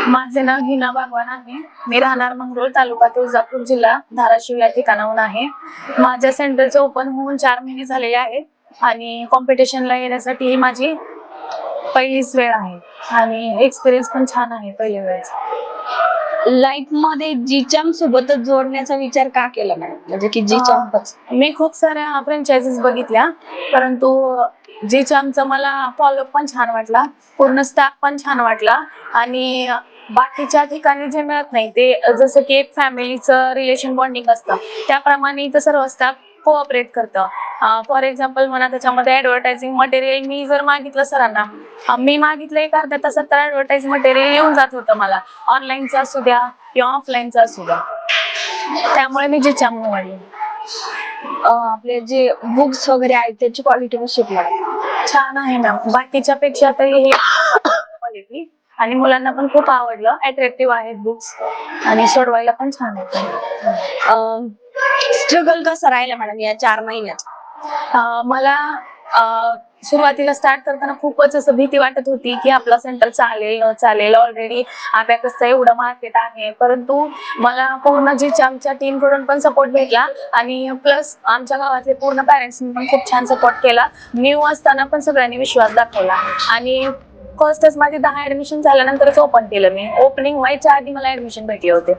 माझे नाव हिना भगवान आहे. मी राहणार मंगरुळ, तालुका तुळजापूर, जिल्हा धाराशिव या ठिकाणाहून आहे. माझ्या सेंटरचे ओपन होऊन 4 महिने झालेले आहेत आणि कॉम्पिटिशनला येण्यासाठी ही माझी पहिलीच वेळ आहे आणि एक्सपिरियन्स पण छान आहे पहिल्या वेळेस. लाईफ मध्ये जीचाम सोबतच जोडण्याचा विचार का केला नाही, म्हणजे की जीचामच? मी खूप साऱ्या फ्रँचायझीज बघितल्या, परंतु जीचामचा मला फॉलोअप पण छान वाटला, पूर्ण स्टाफ पण छान वाटला आणि बाकीच्या ठिकाणी जे मिळत नाही ते जसं की एक फॅमिलीचं रिलेशन बॉन्डिंग असतं त्याप्रमाणे इथं सर्व स्टाफ कोऑपरेट करतं. फॉर एक्झाम्पल म्हणा, त्याच्यामध्ये ऍडव्हर्टायझिंग मटेरियल मी जर मागितलं सरांना, मी मागितलं एक अर्ध्या तासात तर ऍडव्हर्टाइज मटेरियल येऊन जात होतं मला, ऑनलाईनचं असू द्या किंवा ऑफलाईनचं असू द्या. त्यामुळे मी जीचाम निवडले. आपले जे बुक्स वगैरे आहेत त्याची क्वालिटी कशी आहे? छान आहे मॅम, बाकीच्या पेक्षा तरी हे क्वालिटी आणि मुलांना पण खूप आवडलं. अट्रॅक्टिव्ह आहेत बुक्स आणि सोडवायला पण छान आहे. स्ट्रगल कसं राहिला मॅडम या 4 महिन्यात? मला सुरुवातीला स्टार्ट करताना खूपच असं भीती वाटत होती की आपलं सेंटर चालेल न चालेल. ऑलरेडी अबॅकसचं एवढं मार्केट आहे, परंतु मला पूर्ण जीचामच्या टीम कडून पण सपोर्ट भेटला आणि प्लस आमच्या गावातले पूर्ण पॅरेंट्सनी पण खूप छान सपोर्ट केला. न्यू असताना पण सगळ्यांनी विश्वास दाखवला आणि फर्स्टच माझे 10 ऍडमिशन झाल्यानंतरच ओपन केलं मी. ओपनिंग व्हायच्या आधी मला ऍडमिशन भेटले होते.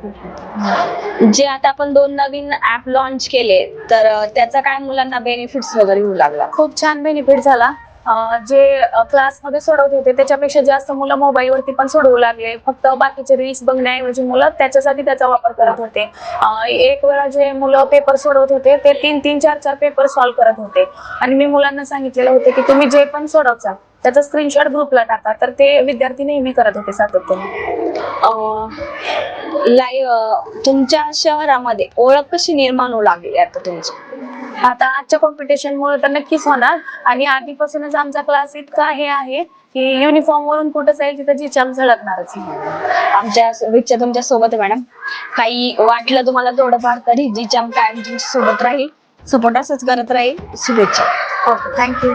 जे आता आपण 2 नवीन ऍप लॉन्च केले, तर त्याचा काय मुलांना बेनिफिट्स वगैरे होऊ लागला? खूप छान बेनिफिट झाला. जे क्लासमध्ये सोडवत होते त्याच्यापेक्षा जास्त मुलं मोबाईलवरती पण सोडवू लागले. फक्त बाकीचे रील्स बघण्याऐवजी मुलं त्याच्यासाठी त्याचा वापर करत होते. एक वेळा जे मुलं पेपर सोडवत होते ते 3-3, 4-4 पेपर सॉल्व्ह करत होते आणि मी मुलांना सांगितलेलं होतं की तुम्ही जे पण सोडवता त्याचा स्क्रीनशॉट ग्रुपला टाका, तर ते विद्यार्थी नेहमी करत होते सातत्याने. तुमच्या शहरामध्ये ओळख कशी निर्माण होऊ लागली आता तुमची? आता आजच्या कॉम्पिटिशनमुळे तर नक्कीच होणार आणि आधीपासूनच आमचा क्लास इतका हे आहे की युनिफॉर्म वरून कुठं जाईल तिथं जीचाम झळकणारच. आमच्या शुभेच्छा तुमच्या सोबत आहे मॅडम. काही वाटलं तुम्हाला थोडंफार तरी जीचाम काय तुमच्या सोबत राहील, सपोर्ट असंच करत राहील. शुभेच्छा. Okay, thank you.